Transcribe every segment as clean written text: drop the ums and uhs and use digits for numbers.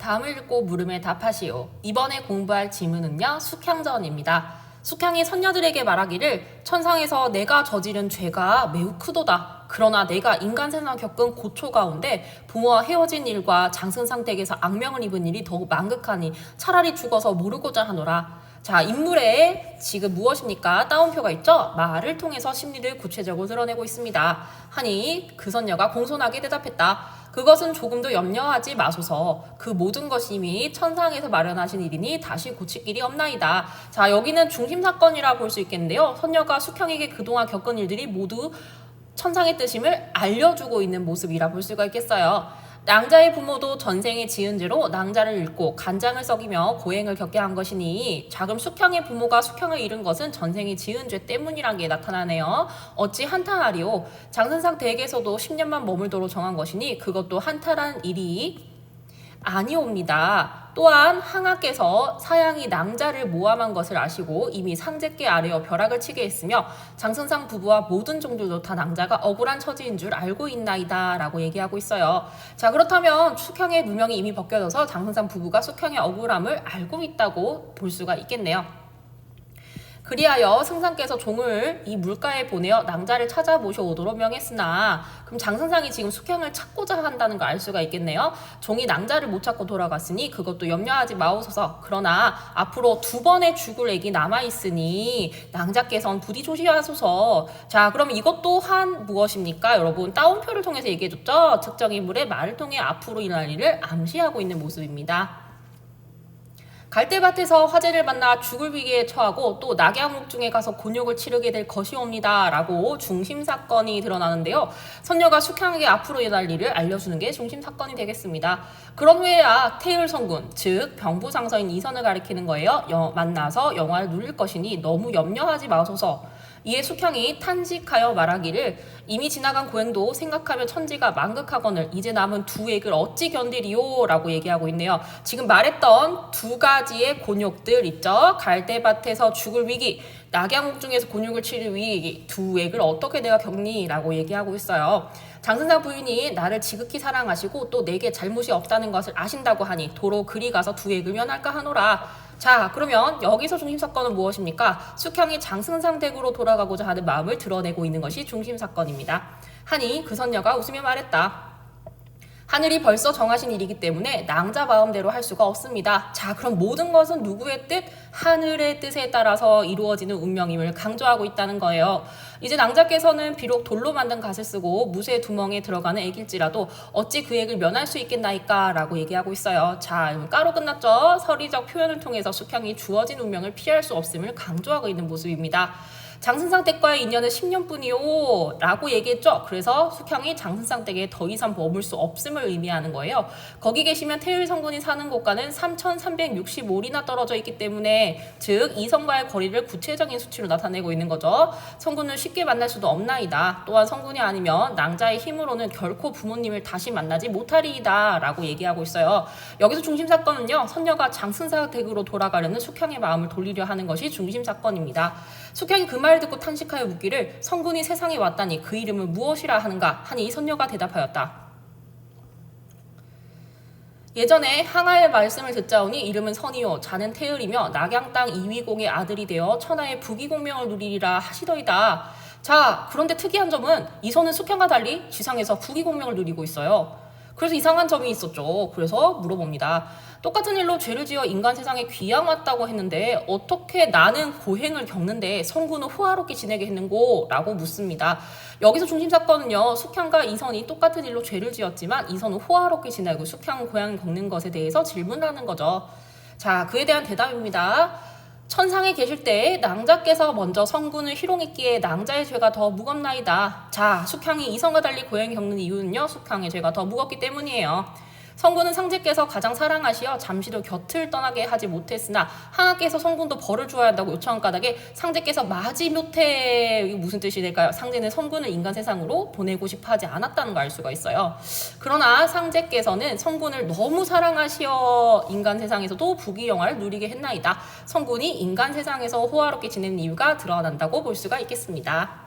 다음을 읽고 물음에 답하시오. 이번에 공부할 지문은요, 숙향전입니다. 숙향이 선녀들에게 말하기를 천상에서 내가 저지른 죄가 매우 크도다. 그러나 내가 인간 세상 겪은 고초 가운데 부모와 헤어진 일과 장승상 댁에서 악명을 입은 일이 더욱 망극하니 차라리 죽어서 모르고자 하노라. 자, 인물에 지금 무엇입니까? 따옴표가 있죠? 말을 통해서 심리를 구체적으로 드러내고 있습니다. 하니 그 선녀가 공손하게 대답했다. 그것은 조금도 염려하지 마소서. 그 모든 것이 이미 천상에서 마련하신 일이니 다시 고칠 길이 없나이다. 자, 여기는 중심사건이라 볼 수 있겠는데요. 선녀가 숙향에게 그동안 겪은 일들이 모두 천상의 뜻임을 알려주고 있는 모습이라 볼 수가 있겠어요. 낭자의 부모도 전생에 지은 죄로 낭자를 잃고 간장을 썩이며 고행을 겪게 한 것이니 자금 숙향의 부모가 숙향을 잃은 것은 전생에 지은 죄 때문이란 게 나타나네요. 어찌 한탄하리오. 장선상 댁에서도 10년만 머물도록 정한 것이니 그것도 한탄한 일이 아니옵니다. 또한 항하께서 사양이 낭자를 모함한 것을 아시고 이미 상제께 아뢰어 벼락을 치게 했으며 장선상 부부와 모든 종들도 다 낭자가 억울한 처지인 줄 알고 있나이다 라고 얘기하고 있어요. 자, 그렇다면 숙향의 누명이 이미 벗겨져서 장선상 부부가 숙향의 억울함을 알고 있다고 볼 수가 있겠네요. 그리하여 승상께서 종을 이 물가에 보내어 낭자를 찾아 모셔오도록 명했으나 그럼 장승상이 지금 숙향을 찾고자 한다는 걸 알 수가 있겠네요. 종이 낭자를 못 찾고 돌아갔으니 그것도 염려하지 마옵소서. 그러나 앞으로 2번의 죽을 액이 남아있으니 낭자께서는 부디 조심하소서. 자, 그럼 이것 또한 무엇입니까? 여러분 따옴표를 통해서 얘기해줬죠. 특정 인물의 말을 통해 앞으로 일어날 일을 암시하고 있는 모습입니다. 갈대밭에서 화재를 만나 죽을 위기에 처하고 또 낙양옥중에 가서 곤욕을 치르게 될 것이옵니다. 라고 중심사건이 드러나는데요. 선녀가 숙향에게 앞으로 일어날 일을 알려주는 게 중심사건이 되겠습니다. 그런 후에야 태율성군, 즉 병부상서인 이선을 가리키는 거예요. 만나서 영화를 누릴 것이니 너무 염려하지 마소서. 이에 숙향이 탄식하여 말하기를 이미 지나간 고행도 생각하면 천지가 망극하거늘 이제 남은 2액을 어찌 견디리요? 라고 얘기하고 있네요. 지금 말했던 2가지의 곤욕들 있죠. 갈대밭에서 죽을 위기, 낙양옥중에서 곤욕을 치를 위기, 2액을 어떻게 내가 겪니? 라고 얘기하고 있어요. 장승상 부인이 나를 지극히 사랑하시고 또 내게 잘못이 없다는 것을 아신다고 하니 도로 그리 가서 2액을 면할까 하노라. 자, 그러면 여기서 중심사건은 무엇입니까? 숙향이 장승상 댁으로 돌아가고자 하는 마음을 드러내고 있는 것이 중심사건입니다. 하니 그 선녀가 웃으며 말했다. 하늘이 벌써 정하신 일이기 때문에 낭자 마음대로 할 수가 없습니다. 자, 그럼 모든 것은 누구의 뜻? 하늘의 뜻에 따라서 이루어지는 운명임을 강조하고 있다는 거예요. 이제 낭자께서는 비록 돌로 만든 갓을 쓰고 무쇠 두멍에 들어가는 액일지라도 어찌 그 액을 면할 수 있겠나이까? 라고 얘기하고 있어요. 자, 까로 끝났죠? 서리적 표현을 통해서 숙향이 주어진 운명을 피할 수 없음을 강조하고 있는 모습입니다. 장승상 댁과의 인연은 10년뿐이요 라고 얘기했죠. 그래서 숙향이 장승상 댁에 더 이상 머물 수 없음을 의미하는 거예요. 거기 계시면 태율성군이 사는 곳과는 3365리나 떨어져 있기 때문에 즉 이성과의 거리를 구체적인 수치로 나타내고 있는 거죠. 성군을 쉽게 만날 수도 없나이다. 또한 성군이 아니면 낭자의 힘으로는 결코 부모님을 다시 만나지 못하리이다 라고 얘기하고 있어요. 여기서 중심사건은요. 선녀가 장승상 댁으로 돌아가려는 숙향의 마음을 돌리려 하는 것이 중심사건입니다. 숙향이 그 말을 듣고 탄식하여 묻기를 성군이 세상에 왔다니 그 이름은 무엇이라 하는가 하니 이 선녀가 대답하였다. 예전에 항하의 말씀을 듣자오니 이름은 선이요 자는 태을이며 낙양 땅 이위공의 아들이 되어 천하의 부귀공명을 누리리라 하시더이다. 자, 그런데 특이한 점은 이 선은 숙향과 달리 지상에서 부귀공명을 누리고 있어요. 그래서 이상한 점이 있었죠. 그래서 물어봅니다. 똑같은 일로 죄를 지어 인간 세상에 귀양 왔다고 했는데 어떻게 나는 고행을 겪는데 성군은 호화롭게 지내게 했는고? 라고 묻습니다. 여기서 중심사건은요. 숙향과 이선이 똑같은 일로 죄를 지었지만 이선은 호화롭게 지내고 숙향은 고행을 겪는 것에 대해서 질문하는 거죠. 자, 그에 대한 대답입니다. 천상에 계실 때 낭자께서 먼저 성군을 희롱했기에 낭자의 죄가 더 무겁나이다. 자, 숙향이 이성과 달리 고행을 겪는 이유는요. 숙향의 죄가 더 무겁기 때문이에요. 성군은 상제께서 가장 사랑하시어 잠시도 곁을 떠나게 하지 못했으나 항하께서 성군도 벌을 주어야 한다고 요청한 까닭에 상제께서 마지못해 이게 무슨 뜻이 될까요? 상제는 성군을 인간 세상으로 보내고 싶어 하지 않았다는 걸 알 수가 있어요. 그러나 상제께서는 성군을 너무 사랑하시어 인간 세상에서도 부귀영화를 누리게 했나이다. 성군이 인간 세상에서 호화롭게 지내는 이유가 드러난다고 볼 수가 있겠습니다.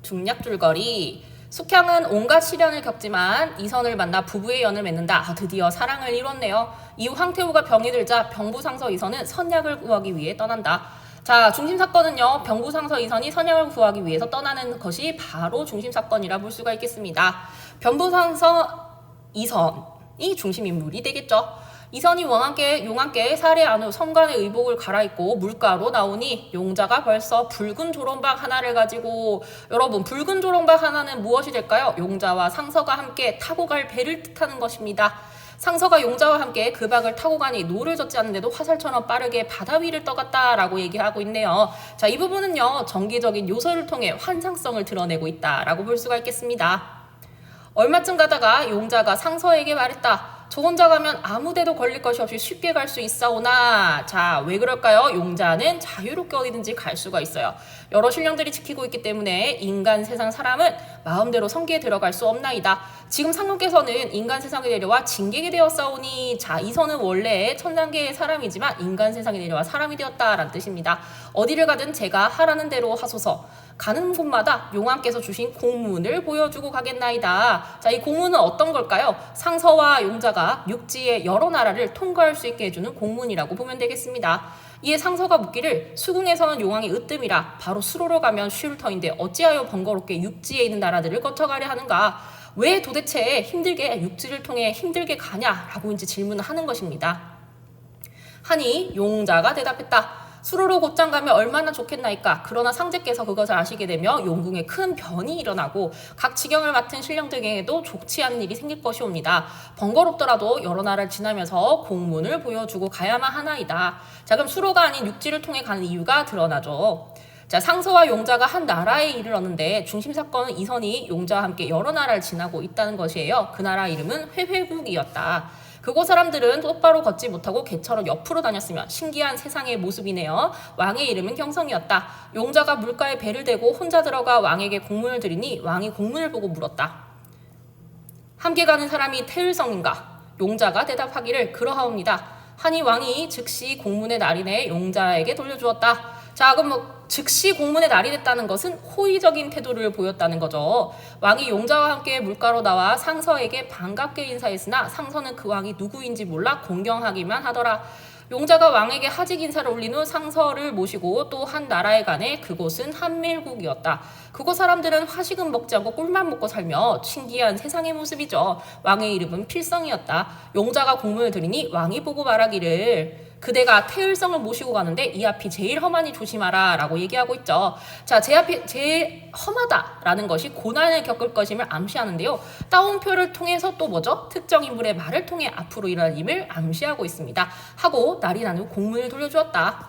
중략줄거리 숙향은 온갖 시련을 겪지만 이선을 만나 부부의 연을 맺는다. 드디어 사랑을 이뤘네요. 이후 황태우가 병이 들자 병부상서 이선은 선약을 구하기 위해 떠난다. 자, 중심사건은요, 병부상서 이선이 선약을 구하기 위해서 떠나는 것이 바로 중심사건이라 볼 수가 있겠습니다. 병부상서 이선이 중심인물이 되겠죠. 이선이 용왕께 살해한 후 성관의 의복을 갈아입고 물가로 나오니 용자가 벌써 붉은 조롱박 하나를 가지고, 여러분, 붉은 조롱박 하나는 무엇이 될까요? 용자와 상서가 함께 타고 갈 배를 뜻하는 것입니다. 상서가 용자와 함께 그 박을 타고 가니 노를 젓지 않는데도 화살처럼 빠르게 바다 위를 떠갔다라고 얘기하고 있네요. 자, 이 부분은요, 정기적인 요소를 통해 환상성을 드러내고 있다라고 볼 수가 있겠습니다. 얼마쯤 가다가 용자가 상서에게 말했다. 저 혼자 가면 아무데도 걸릴 것이 없이 쉽게 갈 수 있사오나. 자, 왜 그럴까요? 용자는 자유롭게 어디든지 갈 수가 있어요. 여러 신령들이 지키고 있기 때문에 인간 세상 사람은 마음대로 성기에 들어갈 수 없나이다. 지금 상공께서는 인간 세상에 내려와 징계게 되었사오니, 자, 이선은 원래 천상계의 사람이지만 인간 세상에 내려와 사람이 되었다라는 뜻입니다. 어디를 가든 제가 하라는 대로 하소서. 가는 곳마다 용왕께서 주신 공문을 보여주고 가겠나이다. 자, 이 공문은 어떤 걸까요? 상서와 용자가 육지의 여러 나라를 통과할 수 있게 해주는 공문이라고 보면 되겠습니다. 이에 상서가 묻기를 수궁에서는 용왕이 으뜸이라 바로 수로로 가면 쉬울 터인데 어찌하여 번거롭게 육지에 있는 나라들을 거쳐가려 하는가? 왜 도대체 힘들게 육지를 통해 힘들게 가냐라고 이제 질문을 하는 것입니다. 하니 용자가 대답했다. 수로로 곧장 가면 얼마나 좋겠나이까. 그러나 상제께서 그것을 아시게 되며 용궁에 큰 변이 일어나고 각 지경을 맡은 신령들에게도 좋지 않은 일이 생길 것이옵니다. 번거롭더라도 여러 나라를 지나면서 공문을 보여주고 가야만 하나이다. 자, 그럼 수로가 아닌 육지를 통해 가는 이유가 드러나죠. 자, 상서와 용자가 한 나라에 이르렀는데 중심사건은 이선이 용자와 함께 여러 나라를 지나고 있다는 것이에요. 그 나라 이름은 회회국이었다. 그곳 사람들은 똑바로 걷지 못하고 개처럼 옆으로 다녔으며 신기한 세상의 모습이네요. 왕의 이름은 경성이었다. 용자가 물가에 배를 대고 혼자 들어가 왕에게 공문을 드리니 왕이 공문을 보고 물었다. 함께 가는 사람이 태을성인가? 용자가 대답하기를 그러하옵니다. 하니 왕이 즉시 공문의 날인에 용자에게 돌려주었다. 자, 그럼 즉시 공문에 날인했다는 것은 호의적인 태도를 보였다는 거죠. 왕이 용자와 함께 물가로 나와 상서에게 반갑게 인사했으나 상서는 그 왕이 누구인지 몰라 공경하기만 하더라. 용자가 왕에게 하직 인사를 올린 후 상서를 모시고 또 한 나라에 가네. 그곳은 한밀국이었다. 그곳 사람들은 화식은 먹지 않고 꿀만 먹고 살며 신기한 세상의 모습이죠. 왕의 이름은 필성이었다. 용자가 공문을 드리니 왕이 보고 말하기를 그대가 태을성을 모시고 가는데 이 앞이 제일 험하니 조심하라 라고 얘기하고 있죠. 자, 제 앞이 제일 험하다라는 것이 고난을 겪을 것임을 암시하는데요. 따옴표를 통해서 또 뭐죠? 특정 인물의 말을 통해 앞으로 일어날 일을 암시하고 있습니다. 하고 날이 난 후 공문을 돌려주었다.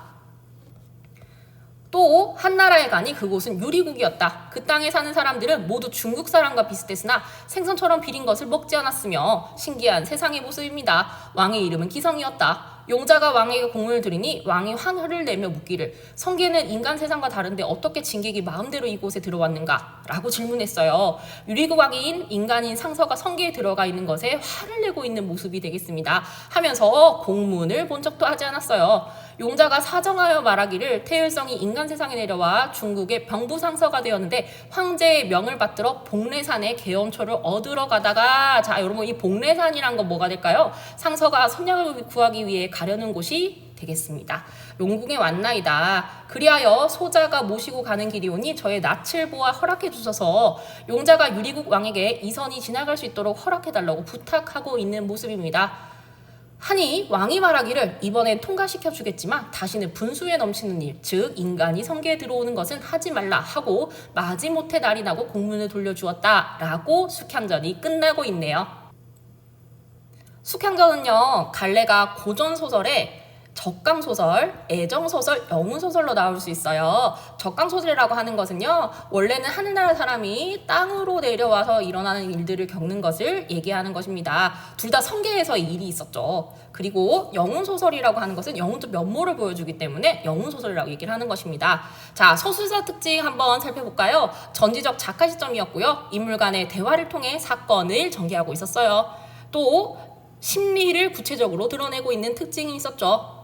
또 한 나라에 가니 그곳은 유리국이었다. 그 땅에 사는 사람들은 모두 중국 사람과 비슷했으나 생선처럼 비린 것을 먹지 않았으며 신기한 세상의 모습입니다. 왕의 이름은 기성이었다. 용자가 왕에게 공문을 드리니 왕이 화를 내며 묻기를 성계는 인간 세상과 다른데 어떻게 진객이 마음대로 이곳에 들어왔는가? 라고 질문했어요. 유리국 왕인 인간인 상서가 성계에 들어가 있는 것에 화를 내고 있는 모습이 되겠습니다. 하면서 공문을 본 적도 하지 않았어요. 용자가 사정하여 말하기를 태을성이 인간 세상에 내려와 중국의 병부상서가 되었는데 황제의 명을 받들어 복례산에 계엄초를 얻으러 가다가, 자, 여러분, 이 복례산이란 건 뭐가 될까요? 상서가 선약을 구하기 위해 가려는 곳이 되겠습니다. 용궁에 왔나이다. 그리하여 소자가 모시고 가는 길이 오니 저의 낯을 보아 허락해 주셔서 용자가 유리국 왕에게 이선이 지나갈 수 있도록 허락해달라고 부탁하고 있는 모습입니다. 하니 왕이 말하기를 이번엔 통과시켜 주겠지만 다시는 분수에 넘치는 일, 즉 인간이 성계에 들어오는 것은 하지 말라 하고 마지못해 날이 나고 공문을 돌려주었다 라고 숙향전이 끝나고 있네요. 숙향전은요, 갈래가 고전소설에 적강소설, 애정소설, 영웅소설로 나올 수 있어요. 적강소설이라고 하는 것은요, 원래는 하늘나라 사람이 땅으로 내려와서 일어나는 일들을 겪는 것을 얘기하는 것입니다. 둘 다 성계에서 일이 있었죠. 그리고 영웅소설이라고 하는 것은 영웅적 면모를 보여주기 때문에 영웅소설이라고 얘기를 하는 것입니다. 자, 서술사 특징 한번 살펴볼까요? 전지적 작가 시점이었고요. 인물 간의 대화를 통해 사건을 전개하고 있었어요. 또 심리를 구체적으로 드러내고 있는 특징이 있었죠.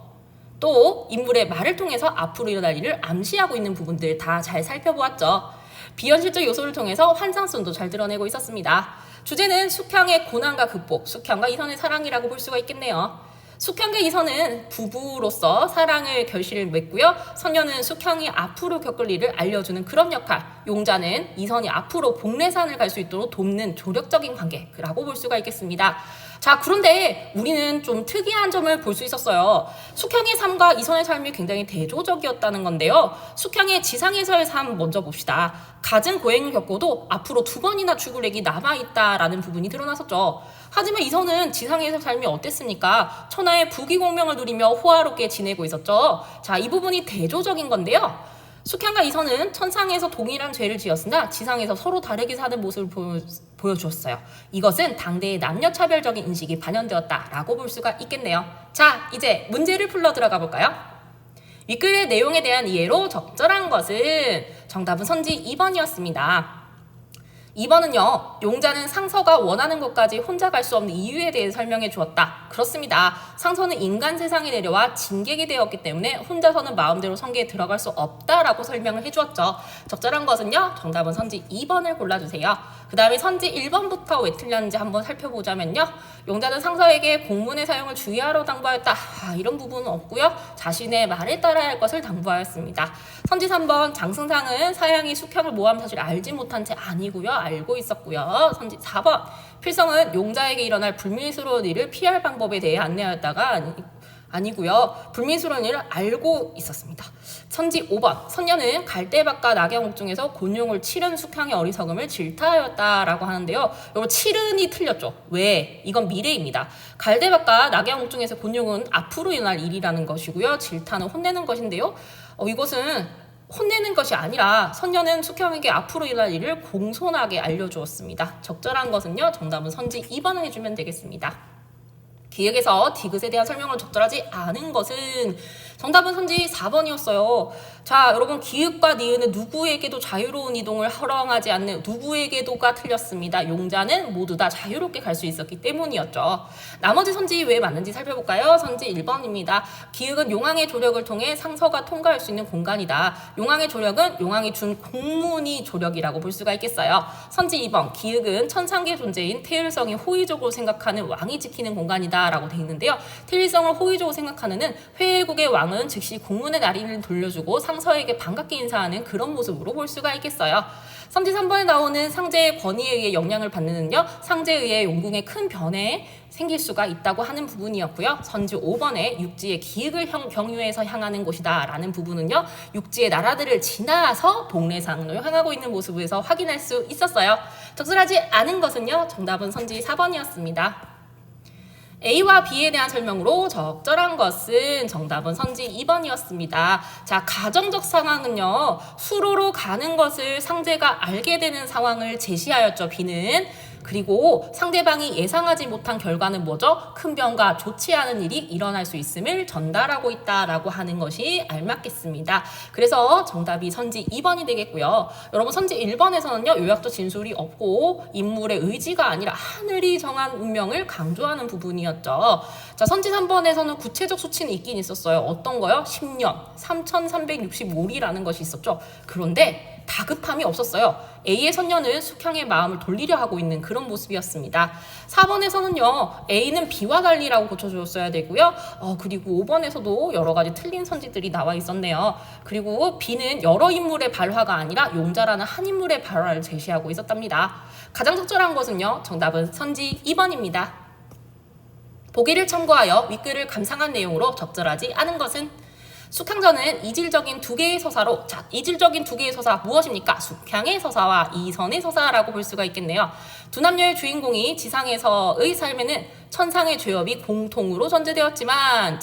또 인물의 말을 통해서 앞으로 일어날 일을 암시하고 있는 부분들 다 잘 살펴보았죠. 비현실적 요소를 통해서 환상성도 잘 드러내고 있었습니다. 주제는 숙향의 고난과 극복, 숙향과 이선의 사랑이라고 볼 수가 있겠네요. 숙향과 이선은 부부로서 사랑을 결실을 맺고요. 선녀는 숙향이 앞으로 겪을 일을 알려주는 그런 역할, 용자는 이선이 앞으로 복례산을 갈 수 있도록 돕는 조력적인 관계라고 볼 수가 있겠습니다. 자, 그런데 우리는 좀 특이한 점을 볼 수 있었어요. 숙향의 삶과 이선의 삶이 굉장히 대조적이었다는 건데요. 숙향의 지상에서의 삶 먼저 봅시다. 갖은 고행을 겪고도 앞으로 2번이나 죽을 액이 남아있다라는 부분이 드러났었죠. 하지만 이선은 지상에서 삶이 어땠습니까? 천하의 부귀공명을 누리며 호화롭게 지내고 있었죠. 자, 이 부분이 대조적인 건데요. 숙향과 이선은 천상에서 동일한 죄를 지었으나 지상에서 서로 다르게 사는 모습을 보여주었어요. 이것은 당대의 남녀차별적인 인식이 반영되었다라고 볼 수가 있겠네요. 자, 이제 문제를 풀러 들어가 볼까요? 윗글의 내용에 대한 이해로 적절한 것은 정답은 선지 2번이었습니다. 2번은요. 용자는 상서가 원하는 곳까지 혼자 갈 수 없는 이유에 대해 설명해 주었다. 그렇습니다. 상서는 인간 세상에 내려와 진객이 되었기 때문에 혼자서는 마음대로 성계에 들어갈 수 없다라고 설명을 해주었죠. 적절한 것은요. 정답은 선지 2번을 골라주세요. 그 다음에 선지 1번부터 왜 틀렸는지 한번 살펴보자면요. 용자는 상서에게 공문의 사용을 주의하라고 당부하였다. 이런 부분은 없고요. 자신의 말에 따라야 할 것을 당부하였습니다. 선지 3번 장승상은 사양이 숙향을 모함 사실을 알지 못한 채 아니고요. 알고 있었고요. 선지 4번 필성은 용자에게 일어날 불미스러운 일을 피할 방법에 대해 안내하였다가 아니고요. 불미스러운 일을 알고 있었습니다. 선지 5번 선녀는 갈대밭과 낙양옥 중에서 곤용을 치른 숙향의 어리석음을 질타하였다라고 하는데요. 여러분 치른이 틀렸죠. 왜? 이건 미래입니다. 갈대밭과 낙양옥 중에서 곤용은 앞으로 일어날 일이라는 것이고요. 질타는 혼내는 것인데요. 이것은 혼내는 것이 아니라 선녀는 숙향에게 앞으로 일어날 일을 공손하게 알려주었습니다. 적절한 것은요. 정답은 선지 2번을 해주면 되겠습니다. 기획에서 디귿에 대한 설명을 적절하지 않은 것은 정답은 선지 4번이었어요. 자, 여러분 기읍과 니은은 누구에게도 자유로운 이동을 허용하지 않는 누구에게도가 틀렸습니다. 용자는 모두 다 자유롭게 갈 수 있었기 때문이었죠. 나머지 선지 왜 맞는지 살펴볼까요? 선지 1번입니다. 기읍은 용왕의 조력을 통해 상서가 통과할 수 있는 공간이다. 용왕의 조력은 용왕이 준 공문이 조력이라고 볼 수가 있겠어요. 선지 2번 기읍은 천상계 존재인 태일성이 호의적으로 생각하는 왕이 지키는 공간이다 라고 되어 있는데요. 태일성을 호의적으로 생각하는 회외국의 왕은 즉시 공문의 날인을 돌려주고 상서에게 반갑게 인사하는 그런 모습으로 볼 수가 있겠어요. 선지 3번에 나오는 상제의 권위에 의해 영향을 받는은요. 상제에 의해 용궁의 큰 변화에 생길 수가 있다고 하는 부분이었고요. 선지 5번에 육지의 기획을 경유해서 향하는 곳이다 라는 부분은요. 육지의 나라들을 지나서 복례상으로 향하고 있는 모습에서 확인할 수 있었어요. 적절하지 않은 것은요. 정답은 선지 4번이었습니다. A와 B에 대한 설명으로 적절한 것은 정답은 선지 2번이었습니다. 자, 가정적 상황은요. 수로로 가는 것을 상대가 알게 되는 상황을 제시하였죠. B는. 그리고 상대방이 예상하지 못한 결과는 뭐죠? 큰 병과 좋지 않은 일이 일어날 수 있음을 전달하고 있다라고 하는 것이 알맞겠습니다. 그래서 정답이 선지 2번이 되겠고요. 여러분 선지 1번에서는요. 요약도 진술이 없고 인물의 의지가 아니라 하늘이 정한 운명을 강조하는 부분이었죠. 자, 선지 3번에서는 구체적 수치는 있긴 있었어요. 어떤 거요? 10년, 3365리라는 것이 있었죠. 그런데 다급함이 없었어요. A의 선녀는 숙향의 마음을 돌리려 하고 있는 그런 모습이었습니다. 4번에서는요. A는 B와 달리라고 고쳐주었어야 되고요. 그리고 5번에서도 여러 가지 틀린 선지들이 나와 있었네요. 그리고 B는 여러 인물의 발화가 아니라 용자라는 한 인물의 발화를 제시하고 있었답니다. 가장 적절한 것은요. 정답은 선지 2번입니다. 보기를 참고하여 윗글을 감상한 내용으로 적절하지 않은 것은 숙향전은 이질적인 두 개의 서사로 이질적인 두 개의 서사 무엇입니까? 숙향의 서사와 이선의 서사라고 볼 수가 있겠네요. 두 남녀의 주인공이 지상에서의 삶에는 천상의 죄업이 공통으로 전제되었지만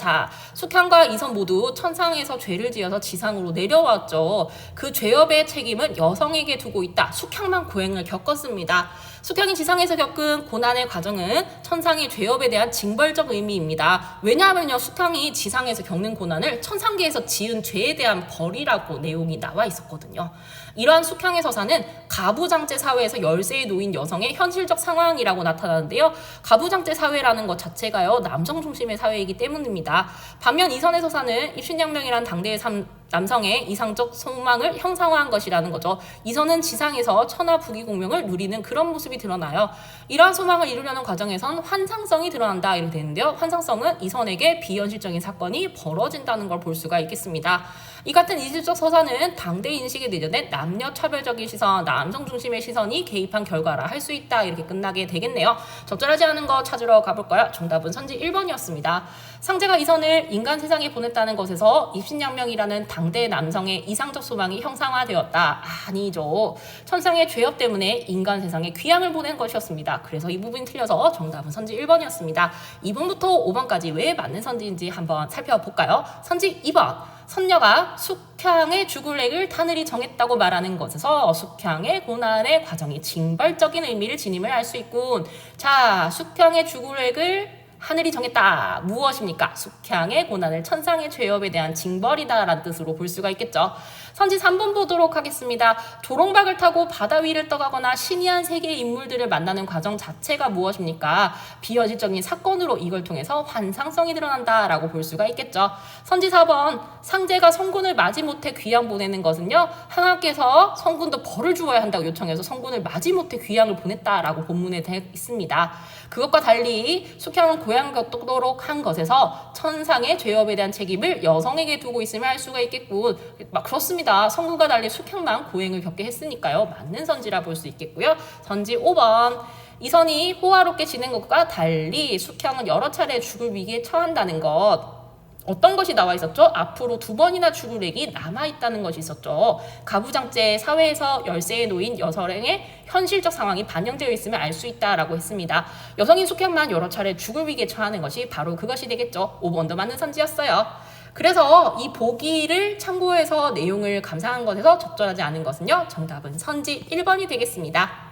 숙향과 이선 모두 천상에서 죄를 지어서 지상으로 내려왔죠. 그 죄업의 책임은 여성에게 두고 있다. 숙향만 고행을 겪었습니다. 숙향이 지상에서 겪은 고난의 과정은 천상의 죄업에 대한 징벌적 의미입니다. 왜냐하면요, 숙향이 지상에서 겪는 고난을 천상계에서 지은 죄에 대한 벌이라고 내용이 나와 있었거든요. 이러한 숙향의 서사는 가부장제 사회에서 열세에 놓인 여성의 현실적 상황이라고 나타나는데요. 가부장제 사회라는 것 자체가요, 남성 중심의 사회이기 때문입니다. 반면 이선의 서사는 입신양명이란 당대의 남성의 이상적 소망을 형상화한 것이라는 거죠. 이선은 지상에서 천하 부귀공명을 누리는 그런 모습이 드러나요. 이러한 소망을 이루려는 과정에선 환상성이 드러난다 이렇게 되는데요. 환상성은 이선에게 비현실적인 사건이 벌어진다는 걸 볼 수가 있겠습니다. 이 같은 이질적 서사는 당대 인식에 내재된 남녀 차별적인 시선, 남성 중심의 시선이 개입한 결과라 할 수 있다 이렇게 끝나게 되겠네요. 적절하지 않은 거 찾으러 가볼까요? 정답은 선지 1번이었습니다. 상제가 이선을 인간 세상에 보냈다는 것에서 입신양명이라는 당대 남성의 이상적 소망이 형상화되었다. 아니죠. 천상의 죄업 때문에 인간 세상에 귀향을 보낸 것이었습니다. 그래서 이 부분이 틀려서 정답은 선지 1번이었습니다. 2번부터 5번까지 왜 맞는 선지인지 한번 살펴볼까요? 선지 2번. 선녀가 숙향의 죽을액을 하늘이 정했다고 말하는 것에서 숙향의 고난의 과정이 징벌적인 의미를 지님을 알 수 있군. 자, 숙향의 죽을액을 하늘이 정했다. 무엇입니까? 숙향의 고난을 천상의 죄업에 대한 징벌이다 라는 뜻으로 볼 수가 있겠죠. 선지 3번 보도록 하겠습니다. 조롱박을 타고 바다 위를 떠가거나 신이한 세계의 인물들을 만나는 과정 자체가 무엇입니까? 비현실적인 사건으로 이걸 통해서 환상성이 드러난다 라고 볼 수가 있겠죠. 선지 4번. 상제가 성군을 마지못해 귀양 보내는 것은요, 하나님께서 성군도 벌을 주어야 한다고 요청해서 성군을 마지못해 귀양을 보냈다라고 본문에 되어 있습니다. 그것과 달리 숙향은 고향을 겪도록 한 것에서 천상의 죄업에 대한 책임을 여성에게 두고 있음을 알 수가 있겠군. 그렇습니다. 성군과 달리 숙향만 고행을 겪게 했으니까요. 맞는 선지라 볼 수 있겠고요. 선지 5번. 이선이 호화롭게 지낸 것과 달리 숙향은 여러 차례 죽을 위기에 처한다는 것. 어떤 것이 나와 있었죠? 앞으로 2번이나 죽을 액이 남아있다는 것이 있었죠. 가부장제 사회에서 열세에 놓인 여성의 현실적 상황이 반영되어 있음을 알 수 있다라고 했습니다. 여성인 숙향만 여러 차례 죽을 위기에 처하는 것이 바로 그것이 되겠죠. 5번도 맞는 선지였어요. 그래서 이 보기를 참고해서 내용을 감상한 것에서 적절하지 않은 것은요, 정답은 선지 1번이 되겠습니다.